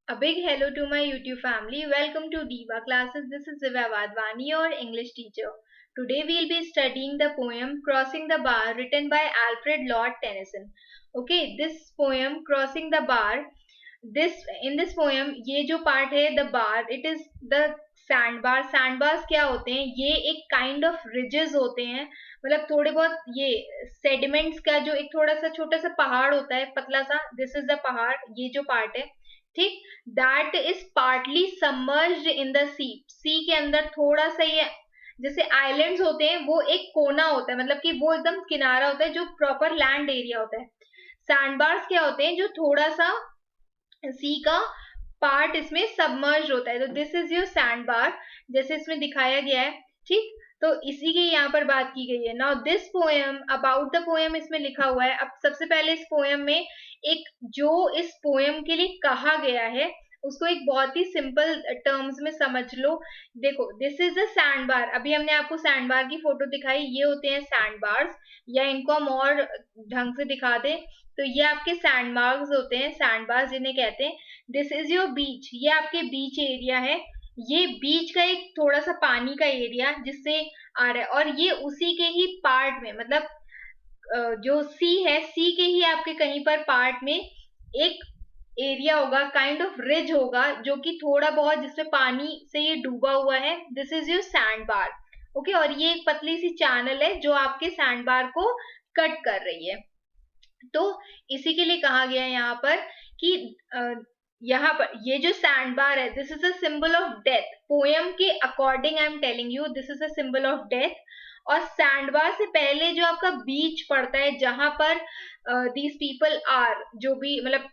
A big hello to my YouTube family. Welcome to Diva Classes. This is Divya Vadvani, your English teacher. Today we'll be studying the poem Crossing the Bar written by Alfred Lord Tennyson. Okay, this poem Crossing the Bar, this poem ये जो part है the bar, it is the sandbar. Sandbars क्या होते हैं? ये एक kind of ridges होते हैं, मतलब थोड़े बहुत ये sediments का जो एक थोड़ा सा छोटा सा पहाड़ होता है पतला सा. This is the पहाड़, ये जो part है, ठीक. That is partly submerged in the sea के अंदर थोड़ा सा ये जैसे आइलैंड्स होते हैं वो एक कोना होता है, मतलब कि वो एकदम किनारा होता है जो प्रॉपर लैंड एरिया होता है. सैंडबार्स क्या होते हैं? जो थोड़ा सा सी का पार्ट इसमें सबमर्ज होता है. तो दिस इज योर सैंड बार, जैसे इसमें दिखाया गया है, ठीक. तो इसी की यहाँ पर बात की गई है. Now this poem, about the poem इसमें लिखा हुआ है. अब सबसे पहले इस पोएम में एक जो इस पोएम के लिए कहा गया है उसको एक बहुत ही सिंपल टर्म्स में समझ लो. देखो, दिस इज अ सैंड बार. अभी हमने आपको सैंड बार की फोटो दिखाई, ये होते हैं सैंड बार्स. या इनको हम और ढंग से दिखा दे तो ये आपके सैंड बार्स होते हैं, सैंड बार्स जिन्हें कहते हैं. दिस इज योर बीच, ये आपके बीच एरिया है. ये बीच का एक थोड़ा सा पानी का एरिया जिससे आ रहा है, और ये उसी के ही पार्ट में, मतलब जो सी है, सी के ही आपके कहीं पर पार्ट में एक एरिया होगा, काइंड ऑफ रिज होगा जो कि थोड़ा बहुत जिसमें पानी से ये डूबा हुआ है. This is your sand bar. Okay, और ये एक पतली सी चैनल है जो आपके सैंड बार को कट कर रही है. तो इसी के लिए कहा गया है यहाँ पर कि यहाँ पर ये जो सैंड बार है, this is a symbol of death. Poem के according I am telling you, this is a symbol of death. और सैंड बार से पहले जो आपका बीच पड़ता है जहां पर दीज पीपल आर, जो भी मतलब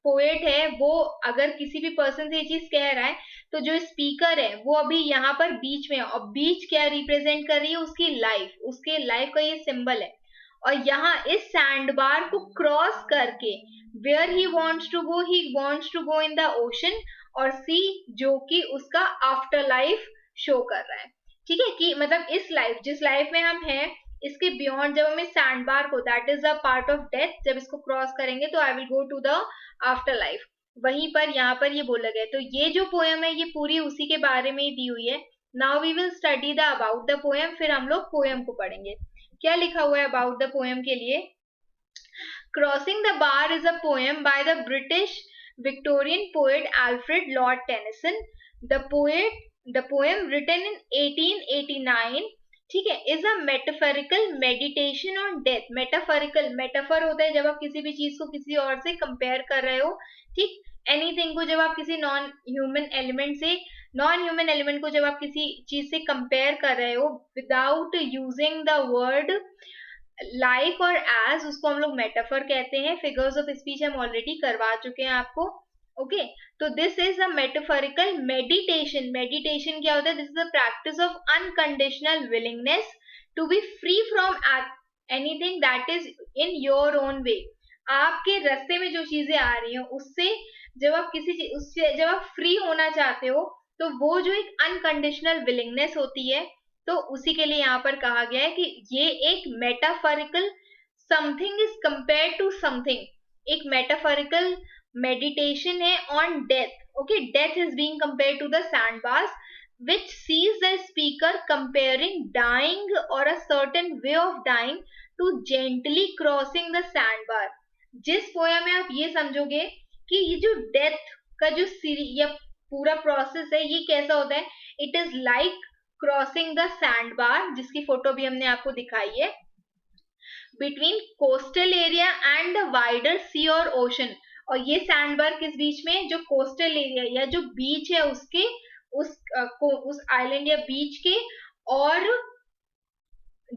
पोएट है वो अगर किसी भी पर्सन से ये चीज कह रहा है तो जो स्पीकर है वो अभी यहाँ पर बीच में है. और बीच क्या रिप्रेजेंट कर रही है? उसकी लाइफ, उसके लाइफ का ये सिंबल है. और यहाँ इस सैंड बार को क्रॉस करके where he wants to go, he wants to go in the ocean. और सी जो कि उसका आफ्टर लाइफ शो कर रहा है, ठीक है. कि मतलब इस लाइफ, जिस लाइफ में हम हैं, इसके बियॉन्ड जब हमें सैंड बार को, that is a part of death, जब इसको क्रॉस करेंगे तो I will go to the after life. वहीं पर यहाँ पर ये बोला गया. तो ये जो पोएम है ये पूरी उसी के बारे में ही दी हुई है. Now we will study the about the poem, फिर हम लोग पोएम को पढ़ेंगे. क्या लिखा हुआ है अबाउट द पोएम के लिए? Crossing the bar is a poem by the British Victorian poet Alfred Lord Tennyson. The poem written in 1889, ठीक है, is a metaphorical meditation on death. Metaphorical, metaphor होता है जब आप किसी भी चीज को किसी और से कंपेयर कर रहे हो, ठीक. एनीथिंग को जब आप किसी नॉन ह्यूमन एलिमेंट को जब आप किसी चीज से कंपेयर कर रहे हो without using the word like और एज, उसको हम लोग मेटाफर कहते हैं. फिगर्स ऑफ स्पीच हम ऑलरेडी करवा चुके हैं आपको. ओके, तो this is a metaphorical meditation. Meditation क्या होता है? This is the practice of unconditional willingness to be free from anything that is in your own way. आपके रास्ते में जो चीजें आ रही हैं उससे जब आप उससे जब आप फ्री होना चाहते हो तो वो जो एक अनकंडीशनल विलिंगनेस होती है, तो उसी के लिए यहाँ पर कहा गया है कि ये एक metaphorical something is compare to something, एक मेटाफोरिकल मेडिटेशन है on death. Okay, death is being compare to the sandbars which sees the speaker comparing dying or a certain way of dying to gently crossing the sandbar. जिस poem में आप ये समझोगे कि ये जो डेथ का जो या पूरा प्रोसेस है ये कैसा होता है, it is like crossing the sand bar, जिसकी फोटो भी हमने आपको दिखाई है, between coastal area and the wider sea और ओशन. और ये सैंड बार किस बीच में? जो कोस्टल एरिया या जो बीच है उसके, उस आइलैंड या बीच के, और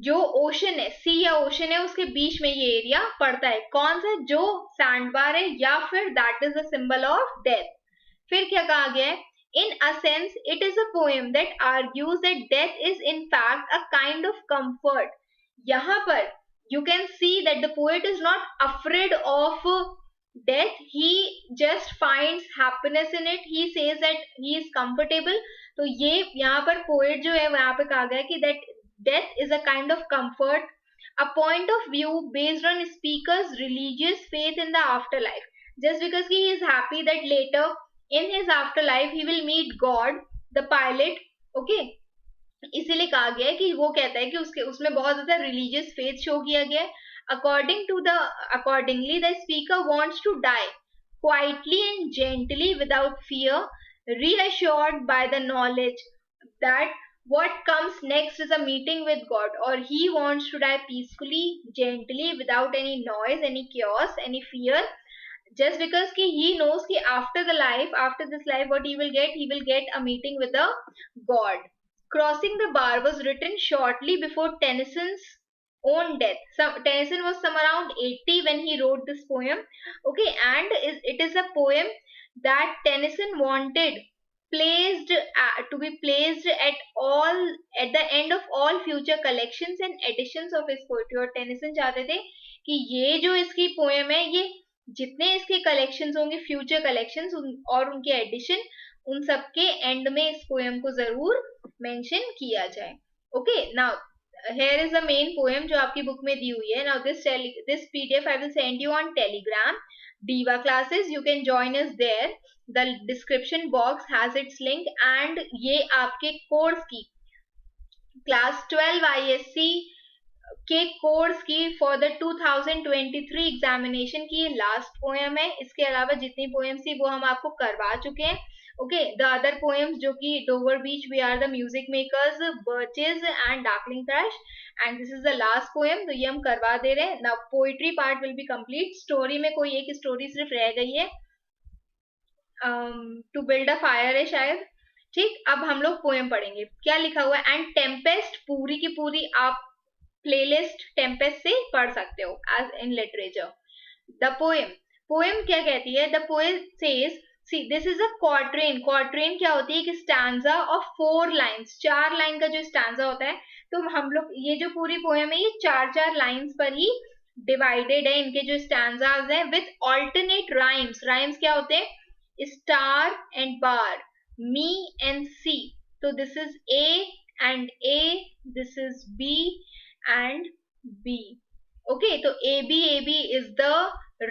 जो ओशन है, सी या ओशन है, उसके बीच में ये एरिया पड़ता है. कौन सा? जो सैंड बार है, या फिर that is the symbol of death. फिर क्या कहा गया है? In a sense, it is a poem that argues that death is in fact a kind of comfort. यहाँ पर you can see that the poet is not afraid of death. He just finds happiness in it. He says that he is comfortable. तो ये यहाँ पर poet जो है यहाँ पे कहा गया कि that death is a kind of comfort, a point of view based on speaker's religious faith in the afterlife. Just because he is happy that later In his afterlife he will meet God, the pilot. Okay, इसीलिए कहा गया है कि वो कहता है कि उसके उसमें बहुत ज्यादा रिलीजियस फेथ शो किया गया है. Accordingly the speaker wants to die quietly and gently without fear, reassured by the knowledge that what comes next is a meeting with God, or he wants to die peacefully, gently, without any noise, any chaos, any fear, just because he knows that after this life, what he will get a meeting with the God. Crossing the Bar was written shortly before Tennyson's own death. Tennyson was some around 80 when he wrote this poem. Okay, and it is a poem that Tennyson wanted placed to be placed at the end of all future collections and editions of his poetry. और Tennyson चाहते थे कि ये जो इसकी poem है, ये जितने इसके कलेक्शंस होंगे, फ्यूचर कलेक्शंस और उनके एडिशन, उन सबके एंड में इस पोएम को जरूर मेंशन किया जाए. Okay, now here is the main poem जो आपकी बुक में दी हुई है. Now this PDF I will send you on Telegram. Diva classes, you can join us there. The description box has its link, and ये आपके course की class 12 ISC के course की फॉर द 2023 एग्जामिनेशन की last poem है. इसके अलावा जितनी पोएम्स थी वो हम आपको करवा चुके हैं. ओके, द अदर पोएम्स जो कि Dover beach, we are the music makers, birches and darkling crush, and this is the last poem, तो ये हम करवा दे रहे हैं. Now poetry part will be complete. Story में कोई एक स्टोरी सिर्फ रह गई है, टू बिल्ड अ फायर है शायद. ठीक, अब हम लोग पोएम पढ़ेंगे. क्या लिखा हुआ है? एंड टेम्पेस्ट पूरी की पूरी आप प्लेलिस्ट टेम्पेस्ट से पढ़ सकते हो as in literature. The poem क्या कहती है? The poem says, see this is a quatrain. Quatrain क्या होती है? एक स्टैंजा ऑफ 4 लाइन्स, 4 लाइन का जो स्टैंजा होता है. तो हम लोग ये जो पूरी पोएम है ये 4 लाइन्स पर ही डिवाइडेड है. इनके जो स्टैंजाज है विथ ऑल्टरनेट राइम्स. राइम्स क्या होते हैं? Star and bar, me and sea. तो this is A, this is B and B. Okay, तो AB is the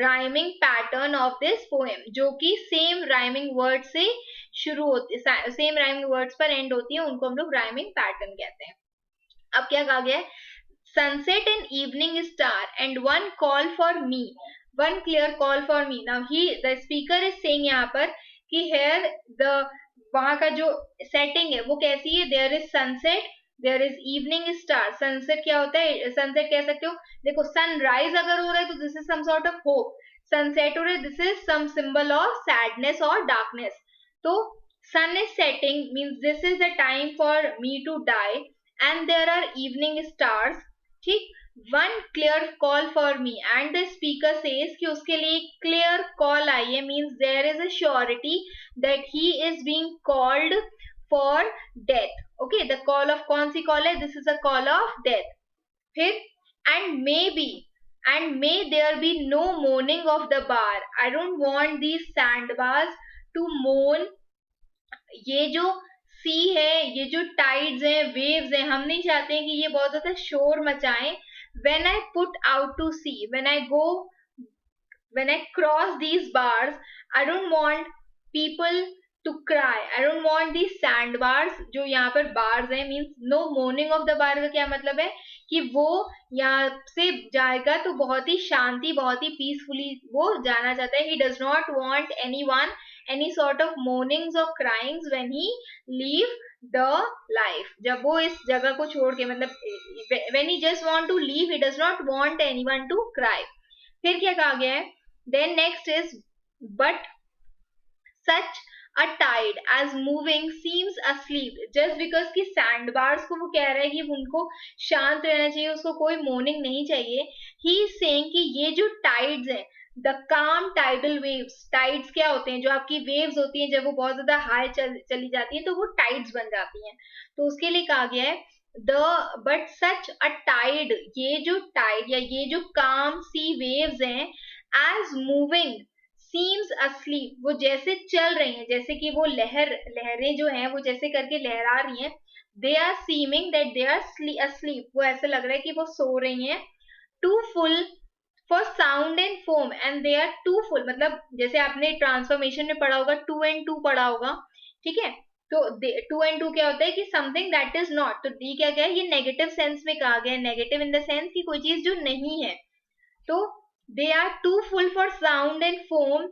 rhyming pattern of this poem, जो कि same rhyming word से शुरू होती है, same rhyming words पर end होती है, उनको हम लोग rhyming pattern कहते हैं. अब क्या कहा गया है? Sunset and evening star and one call for me, one clear call for me. Now the speaker is saying यहाँ पर कि here वहाँ का जो setting है वो कैसी है? There is sunset, there is evening star. Sunset क्या होता है? सनसेट कह सकते हो, देखो सनराइज अगर हो रहा है तो this is some sort of hope. Sunset हो रहा है, this is some symbol of sadness और डार्कनेस. तो sun is setting means this is the time for me to die, and there are evening stars. ठीक, one clear call for me, and the speaker says कि उसके लिए एक clear call आई है, means there is a surety that he is being called for death. Okay, the call of कौन सी call है? This is a call of death. फिर and may there be no moaning of the bar. I don't want these sandbars to moan. ये जो सी है, ये जो tides हैं, waves हैं, हम नहीं चाहते हैं कि ये बहुत ज्यादा शोर मचाएं. When I put out to sea, when I cross these bars, I don't want people to cry. I don't want these sandbars. जो यहाँ पर bars हैं, means no moaning of the bar का क्या मतलब है? कि वो यहाँ से जाएगा तो बहुत ही शांति, बहुत ही पीसफुली वो जाना चाहता है. He does not want anyone, any sort of moanings or cryings when he leave the life. जब वो इस जगह को छोड़ के, मतलब when he just want to leave, he does not want anyone to cry. फिर क्या कहा गया है? Then next is, but such a tide as moving seems asleep. Just because कि sandbars को वो कह रहा है कि उनको शांत रहना चाहिए, उसको कोई moaning नहीं चाहिए. He is saying कि ये जो tides हैं, the calm tidal waves. Tides क्या होते हैं? जो आपकी waves होती हैं, जब वो बहुत ज्यादा high चली जाती हैं तो वो tides बन जाती हैं. तो उसके लिए कहा गया है but such a tide, ये जो tide या ये जो calm sea waves हैं, as moving seems asleep, वो जैसे चल रही हैं, जैसे कि वो लहरें जो हैं वो जैसे करके लहरा रही हैं. they are seeming that they are asleep, वो ऐसे लग रहा है कि वो सो रही हैं. too full for sound and foam and they are too full, मतलब जैसे आपने ट्रांसफॉर्मेशन में पढ़ा होगा 2 and 2 पढ़ा होगा, ठीक है, तो 2 and 2 क्या होता है कि समथिंग दैट इज नॉट, तो डी क्या क्या है, ये नेगेटिव सेंस में कहा गया है, नेगेटिव इन द सेंस कि कोई चीज जो नहीं है, तो they are too full for sound and foam,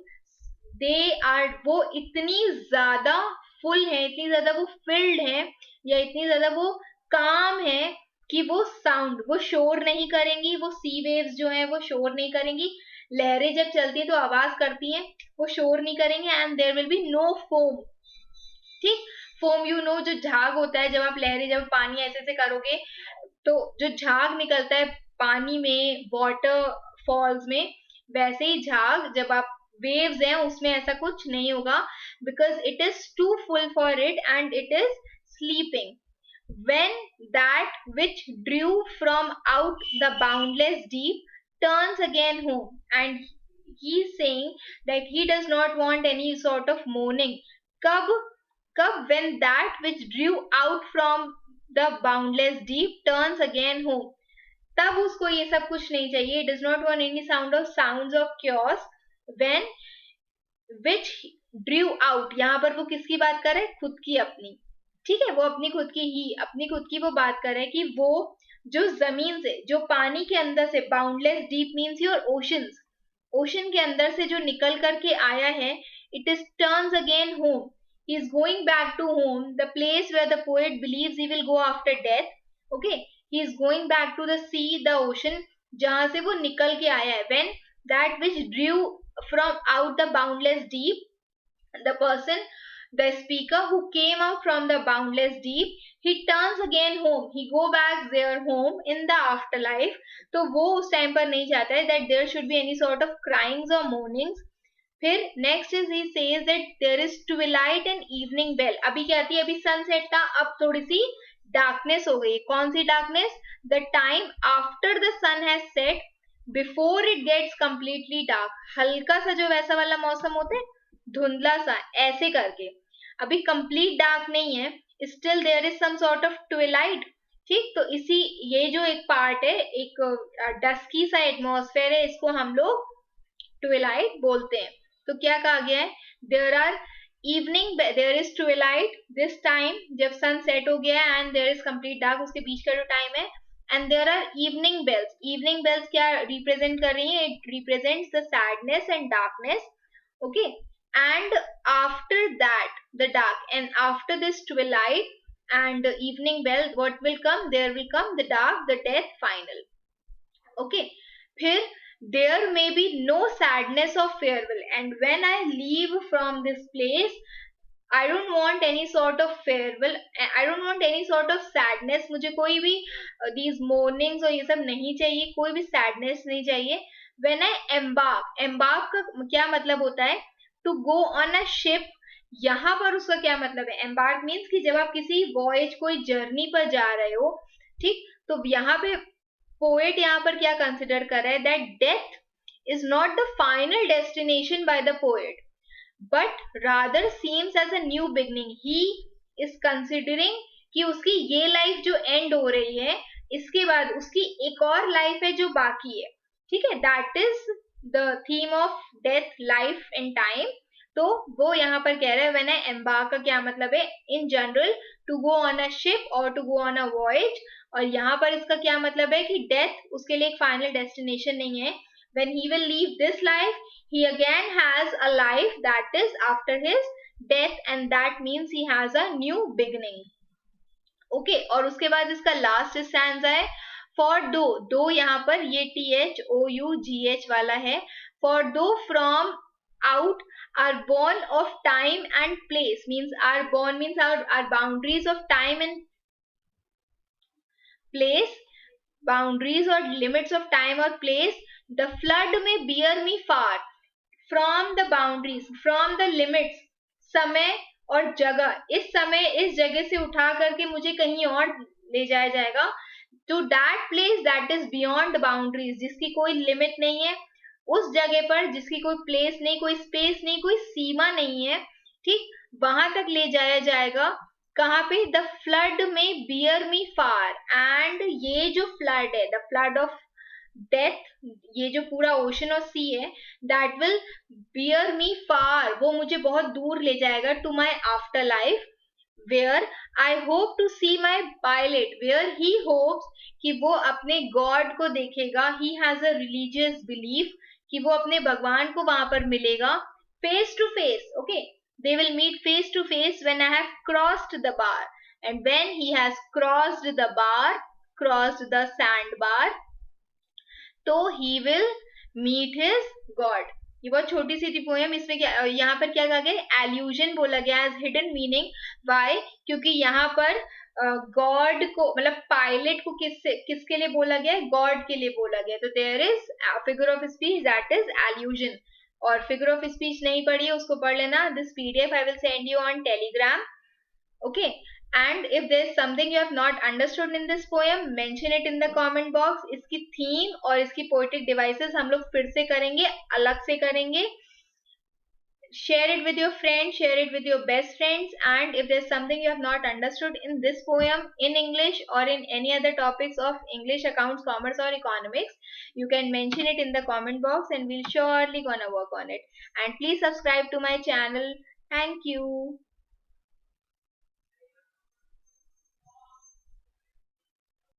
they are, वो इतनी ज्यादा फुल है, इतनी ज्यादा वो फिल्ड है, या इतनी ज्यादा वो काम है कि वो साउंड, वो शोर नहीं करेंगी, वो सी वेव्स जो है वो शोर नहीं करेंगी, लहरें जब चलती है तो आवाज करती हैं, वो शोर नहीं करेंगे, and there will be no foam, ठीक, फोम यू नो जो झाग होता है, जब आप लहरें, जब पानी ऐसे ऐसे करोगे तो जो झाग निकलता है पानी में, वाटर फॉल्स में, वैसे ही झाग जब आप वेव्स हैं उसमें ऐसा कुछ नहीं होगा, because it is too full for it and it is sleeping. When that which drew from out the boundless deep turns again home, and he is saying that he does not want any sort of mourning. कब कब when that which drew out from the boundless deep turns again home, तब उसको ये सब कुछ नहीं चाहिए. Does not want any sounds of chaos. When which drew out, यहाँ पर वो किसकी बात कर रहे हैं, खुद की अपनी, ठीक है, वो अपनी खुद की वो बात कर रहे हैं कि वो जो जमीन से, जो पानी के अंदर से, boundless deep means your oceans, ocean के अंदर से जो निकल करके आया है, it is turns again home, he is going back to home, the place where the poet believes he will go after death. Okay, he is going back to the sea, the ocean, जहां से वो निकल के आया है. When that which drew from out the boundless deep, the person, the speaker who came out from the boundless deep, he turns again home, he go back their home in the afterlife. तो वो उस time पर नहीं चाहता है that there should be any sort of cryings or mournings. फिर next is he says that there is twilight and evening bell. अभी क्या थी, अभी सनसेट था, अब थोड़ी सी डार्कनेस हो गई. कौन सी darkness, the time after the sun has set before it gets completely dark. हल्का सा जो वैसा वाला मौसम होता है, धुंधला सा ऐसे करके, अभी कंप्लीट डार्क नहीं है, still there is some sort of twilight, ठीक. तो इसी, ये जो एक पार्ट है, एक डस्की सा एटमॉस्फेयर है, इसको हम लोग ट्विलाइट बोलते हैं. तो क्या कहा गया है, there are evening, there is twilight this time, जब सन सेट हो गया है, and there is complete dark, उसके बीच का जो टाइम है, and there are evening bells. Evening bells क्या रिप्रेजेंट कर रही है, it represents the sadness and darkness. Okay, and after that the dark, and after this twilight and evening bell, what will come, there will come the dark, the death, final. Okay, फिर there may be no sadness of farewell, and when I leave from this place, I don't want any sort of farewell, I don't want any sort of sadness. मुझे कोई भी these mournings और ये सब नहीं चाहिए, कोई भी sadness नहीं चाहिए. When I embark का क्या मतलब होता है, to go on a ship. यहाँ पर उसका क्या मतलब है, embark means कि जब आप किसी voyage, कोई journey पर जा रहे हो, ठीक, तो यहाँ पे पोएट यहाँ पर क्या कंसिडर कर रहा है, that death is not the final destination by the poet, but rather seems as a new beginning. He is considering कि उसकी ये लाइफ जो एंड हो रही है, इसके बाद उसकी एक और लाइफ है जो बाकी है, ठीक है. That is the theme of death, life and time. तो वो यहाँ पर कह रहा है व्हेन आई एम्बार्क का क्या मतलब है, in general to go on a ship और to go on a voyage. और यहाँ पर इसका क्या मतलब है कि डेथ उसके लिए एक फाइनल डेस्टिनेशन नहीं है. when he will leave this life, he again has a life that is after his death, and that means he has a new beginning. Okay, और उसके बाद इसका लास्ट स्टैंजा है, फॉर दो यहाँ पर ये THOUGH वाला है. फॉर दो from out are born of time and place, means are born means our boundaries of time and place, boundaries or limits of time or place, the flood may bear me far from the boundaries, from the limits, समय और जगह, इस समय इस जगह से उठा करके मुझे कहीं और ले जाया जाएगा, to that place that is beyond boundaries, जिसकी कोई लिमिट नहीं है, उस जगह पर जिसकी कोई प्लेस नहीं, कोई स्पेस नहीं, कोई सीमा नहीं है, ठीक, वहां तक ले जाया जाएगा. कहाँ पे, द फ्लड में बियर मी फार, एंड ये जो फ्लड है, द फ्लड ऑफ डेथ, ये जो पूरा ओशन और सी है, that will bear me far, वो मुझे बहुत दूर ले जाएगा, to my after life, where I hope to see my pilot, where he hopes कि वो अपने God को देखेगा, he has a religious belief कि वो अपने भगवान को वहां पर मिलेगा face to face. Okay, they will meet face to face when I have crossed the bar, and when he has crossed the bar, crossed the sandbar, तो he will meet his god. ये बहुत छोटी सी थी poem. इसमें क्या, यहाँ पर क्या कहा गया, एल्यूजन बोला गया एज हिडन मीनिंग. वाई? क्योंकि यहाँ पर गॉड को, मतलब पायलट को किसके लिए बोला गया, गॉड के लिए बोला गया. तो there is figure of speech, that is allusion. और फिगर ऑफ स्पीच नहीं पढ़ी है, उसको पढ़ लेना. This PDF I will send you on Telegram. Okay, and if there's something you have not understood in this poem, mention it in the comment box. इसकी theme और इसकी poetic devices हम लोग फिर से करेंगे, अलग से करेंगे. Share it with your friends, share it with your best friends, and if there's something you have not understood in this poem in English or in any other topics of English, accounts, commerce or economics, you can mention it in the comment box and we'll surely gonna work on it. And please subscribe to my channel. Thank you.